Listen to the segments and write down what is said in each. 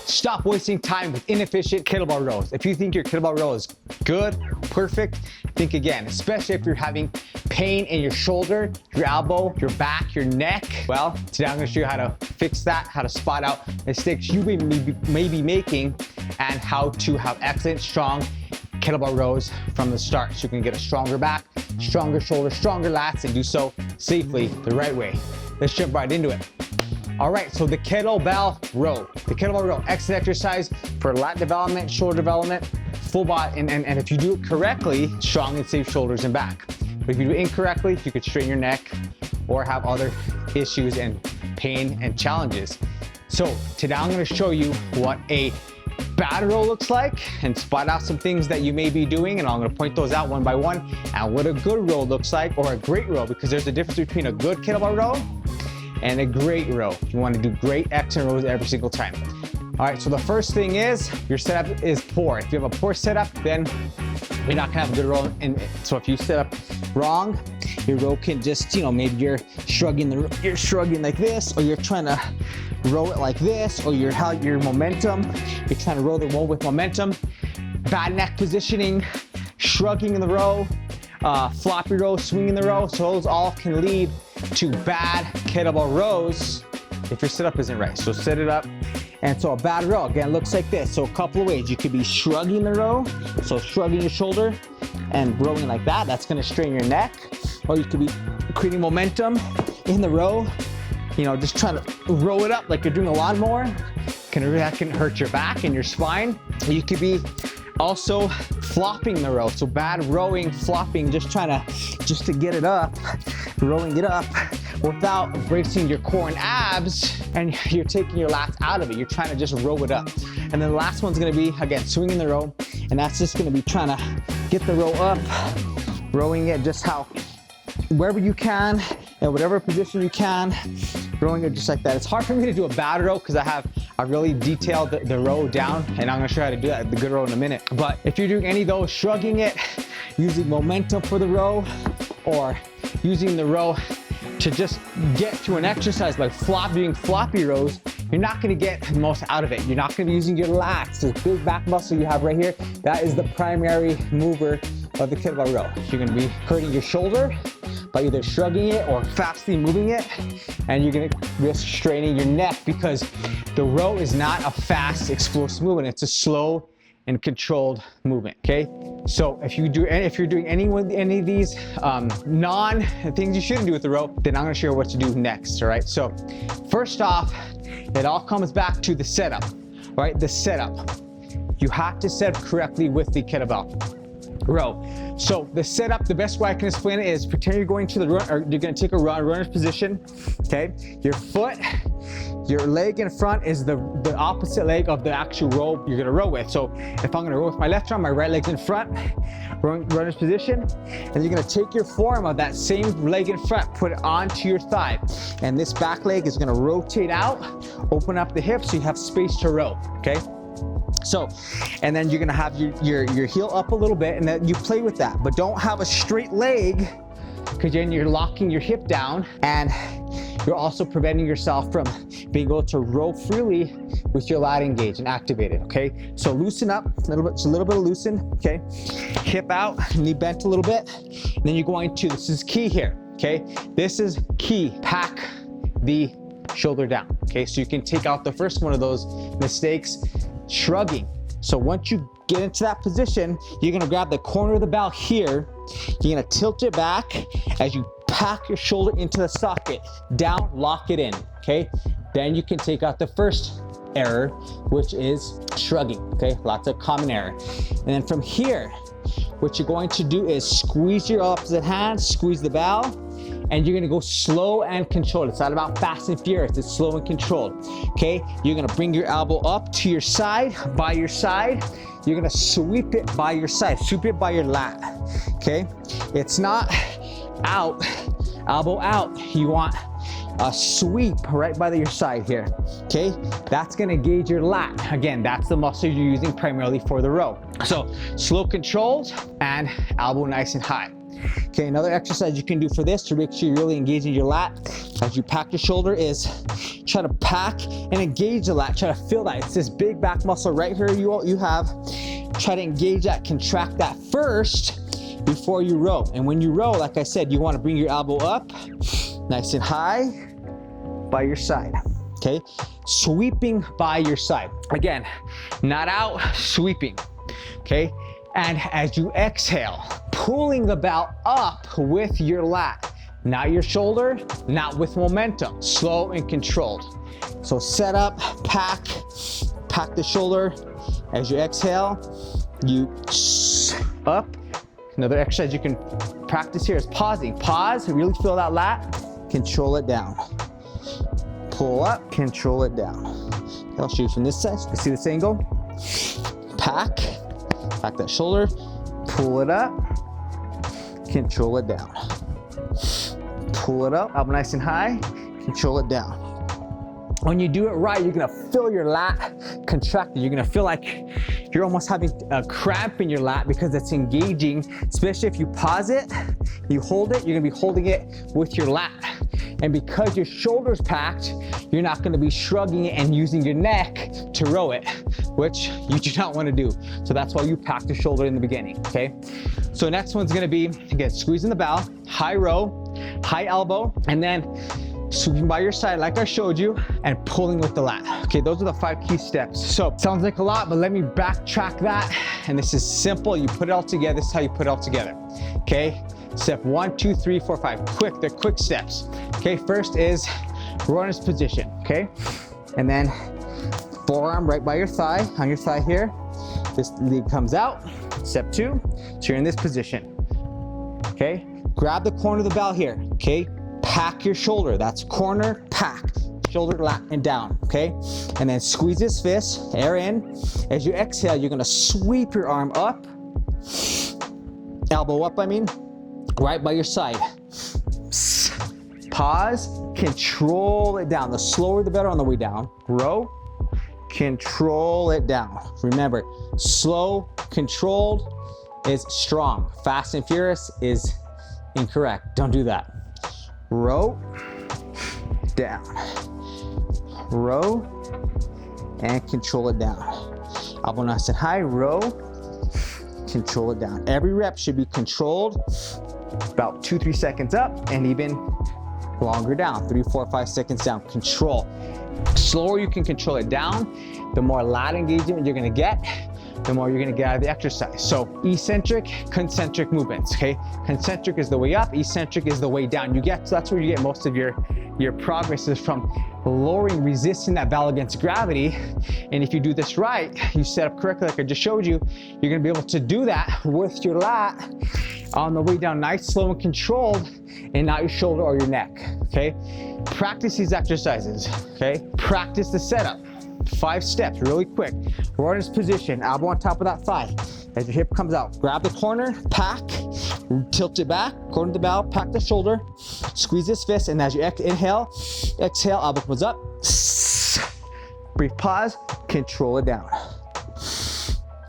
Stop wasting time with inefficient kettlebell rows. If you think your kettlebell row is good, perfect, think again, especially if you're having pain in your shoulder, your elbow, your back, your neck. Well, today I'm gonna show you how to fix that, how to spot out mistakes you may be making, and how to have excellent, strong kettlebell rows from the start so you can get a stronger back, stronger shoulder, stronger lats, and do so safely the right way. Let's jump right into it. All right, so the kettlebell row. The kettlebell row, excellent exercise for lat development, shoulder development, full body, and if you do it correctly, strong and safe shoulders and back. But if you do it incorrectly, you could strain your neck or have other issues and pain and challenges. So today I'm gonna show you what a bad row looks like and spot out some things that you may be doing, and I'm gonna point those out one by one, and what a good row looks like, or a great row, because there's a difference between a good kettlebell row and a great row. You want to do great excellent rows every single time. All right, so the first thing is your setup is poor. If you have a poor setup, then you're not gonna have a good row. And so if you set up wrong, your row can just, maybe you're shrugging like this, or you're trying to row it like this, or your momentum, you're trying to row the row with momentum. Bad neck positioning, shrugging in the row, floppy row, swinging the row. So those all can lead to bad kettlebell rows if your setup isn't right. So set it up. And so a bad row, again, looks like this. So a couple of ways. You could be shrugging the row, so shrugging your shoulder and rowing like that. That's gonna strain your neck. Or you could be creating momentum in the row, just trying to row it up like you're doing a lawnmower. That can hurt your back and your spine. You could be also flopping the row. So bad rowing, flopping, just to get it up, rowing it up without bracing your core and abs, and you're taking your lats out of it. You're trying to just row it up. And then the last one's gonna be, again, swinging the row, and that's just gonna be trying to get the row up, rowing it just wherever you can, in whatever position you can, rowing it just like that. It's hard for me to do a bad row because I really detailed the row down, and I'm gonna show you how to do that, the good row, in a minute. But if you're doing any of those, shrugging it, using momentum for the row, or using the row to just get to an exercise like doing floppy rows, you're not gonna get the most out of it. You're not gonna be using your lats, this big back muscle you have right here. That is the primary mover of the kettlebell row. You're gonna be hurting your shoulder by either shrugging it or fastly moving it, and you're gonna risk straining your neck because the row is not a fast, explosive movement. It's a slow and controlled movement, okay? So if you're doing any of these things you shouldn't do with the row, then I'm gonna share what to do next, all right? So first off, it all comes back to the setup, all right? The setup. You have to set up correctly with the kettlebell row. So the setup, the best way I can explain it is pretend you're going to the run, or you're gonna take a runner's position, okay? Your leg in front is the opposite leg of the actual row you're gonna row with. So if I'm gonna row with my left arm, my right leg's in front, runner's position, and you're gonna take your forearm of that same leg in front, put it onto your thigh, and this back leg is gonna rotate out, open up the hips so you have space to row, okay? So, and then you're gonna have your heel up a little bit, and then you play with that, but don't have a straight leg, because then you're locking your hip down, and you're also preventing yourself from being able to row freely with your lat engaged and activated, okay? So loosen up a little bit, just a little bit of loosen, okay? Hip out, knee bent a little bit, and then you're going to, this is key here, okay? This is key, pack the shoulder down, okay? So you can take out the first one of those mistakes, shrugging. So once you get into that position, you're gonna grab the corner of the bell here, you're gonna tilt it back as you pack your shoulder into the socket, down, lock it in, okay? Then you can take out the first error, which is shrugging, okay? Lots of common error. And then from here, what you're going to do is squeeze your opposite hand, squeeze the bell, and you're gonna go slow and controlled. It's not about fast and furious, it's slow and controlled, okay? You're gonna bring your elbow up to your side, by your side. You're gonna sweep it by your side, sweep it by your lat, okay? It's not out, elbow out. You want a sweep right by your side here, okay? That's gonna engage your lat. Again, that's the muscle you're using primarily for the row. So slow controls and elbow nice and high. Okay, another exercise you can do for this to make sure you're really engaging your lat as you pack your shoulder is try to pack and engage the lat. Try to feel that. It's this big back muscle right here you have. Try to engage that, contract that first before you row. And when you row, like I said, you want to bring your elbow up nice and high by your side. Okay, sweeping by your side. Again, not out, sweeping. Okay, and as you exhale, pulling the bell up with your lat, not your shoulder, not with momentum, slow and controlled. So set up, pack the shoulder. As you exhale, you up. Another exercise you can practice here is pausing. Pause, really feel that lat, control it down. Pull up, control it down. I'll shoot from this side, so you can see this angle. Pack that shoulder, pull it up, control it down. Pull it up nice and high, control it down. When you do it right, you're gonna feel your lat contracted. You're gonna feel like you're almost having a cramp in your lat because it's engaging, especially if you pause it, you hold it, you're gonna be holding it with your lat. And because your shoulder's packed, you're not gonna be shrugging it and using your neck to row it, which you do not wanna do. So that's why you pack the shoulder in the beginning, okay? So next one's gonna be, again, squeezing the bow, high row, high elbow, and then sweeping by your side like I showed you, and pulling with the lat. Okay, those are the 5 key steps. So sounds like a lot, but let me backtrack that. And this is simple. You put it all together. This is how you put it all together. Okay, step 1, 2, 3, 4, 5. Quick, they're quick steps. Okay, first is runner's position. Okay, and then forearm right by your thigh, on your thigh here. This leg comes out. Step 2, so you're in this position. Okay, grab the corner of the bell here. Okay, pack your shoulder. That's corner, pack, shoulder, lat, and down, okay? And then squeeze this fist, air in. As you exhale, you're gonna sweep your arm up, elbow up, right by your side. Pause, control it down. The slower the better on the way down. Row, control it down. Remember, slow, controlled is strong. Fast and furious is incorrect. Don't do that. Row, down, row, and control it down. Elbow nice and high, row, control it down. Every rep should be controlled, about 2-3 seconds up, and even longer down, 3, 4, 5 seconds down. Control. Slower you can control it down, the more lat engagement you're gonna get, the more you're gonna get out of the exercise. So eccentric, concentric movements, okay? Concentric is the way up, eccentric is the way down. So that's where you get most of your progress is from lowering, resisting that bell against gravity. And if you do this right, you set up correctly like I just showed you, you're gonna be able to do that with your lat on the way down, nice, slow, and controlled, and not your shoulder or your neck, okay? Practice these exercises, okay? Practice the setup. 5 steps, really quick. Runner's position, elbow on top of that thigh. As your hip comes out, grab the corner, pack, tilt it back, corner the bell, pack the shoulder, squeeze this fist, and as you inhale, exhale, elbow comes up. Brief pause, control it down.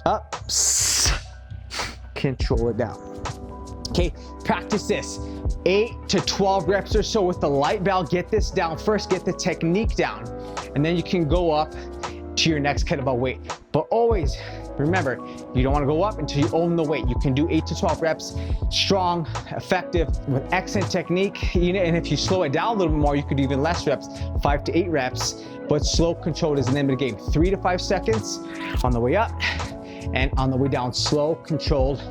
Up, control it down. Okay, practice this. 8 to 12 reps or so with the light bell. Get this down first, get the technique down, and then you can go up to your next kettlebell weight. But always remember, you don't want to go up until you own the weight. You can do 8 to 12 reps, strong, effective, with excellent technique. And if you slow it down a little bit more, you could do even less reps, 5 to 8 reps, but slow, controlled is the name of the game. 3 to 5 seconds on the way up, and on the way down, slow, controlled,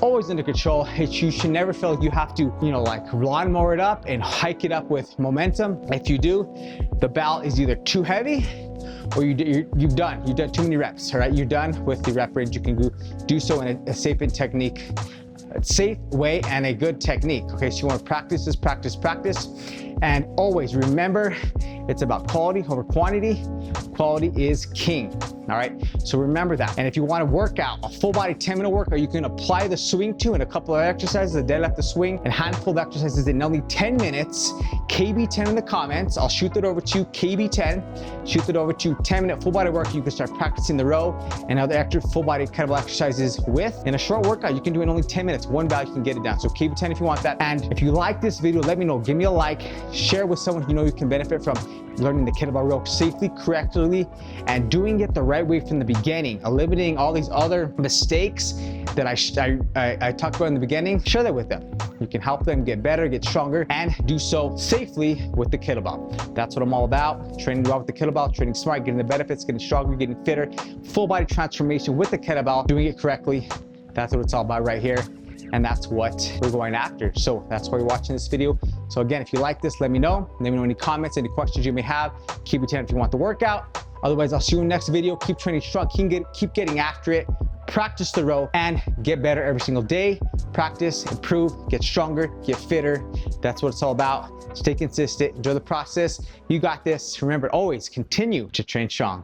always under control. You should never feel like you have to, like lawnmower it up and hike it up with momentum. If you do, the bell is either too heavy or you've done too many reps, all right? You're done with the rep range. You can do so in a safe way and a good technique, okay? So you wanna practice this, practice. And always remember, It's about quality over quantity. Quality is king. All right, so remember that. And if you want to work out a full body 10-minute workout, you can apply the swing to and a couple of exercises, the deadlift, the swing, and a handful of exercises in only 10 minutes. KB10 in the comments. I'll shoot that over to you. KB10. Shoot that over to you. 10-minute full body workout. You can start practicing the row and other extra full body kettlebell exercises with. In a short workout, you can do it in only 10 minutes. One value, you can get it down. So KB10 if you want that. And if you like this video, let me know. Give me a like. Share with someone you know you can benefit from learning the kettlebell row safely, correctly, and doing it the right way from the beginning, eliminating all these other mistakes that I talked about in the beginning. Share that with them. You can help them get better, get stronger, and do so safely with the kettlebell. That's what I'm all about. Training well with the kettlebell, training smart, getting the benefits, getting stronger, getting fitter, full body transformation with the kettlebell, doing it correctly. That's what it's all about right here. And that's what we're going after. So that's why you're watching this video. So again, if you like this, let me know. Let me know any comments, any questions you may have. Keep it 10 if you want the workout. Otherwise, I'll see you in the next video. Keep training strong, keep getting after it. Practice the row and get better every single day. Practice, improve, get stronger, get fitter. That's what it's all about. Stay consistent, enjoy the process. You got this. Remember, always continue to train strong.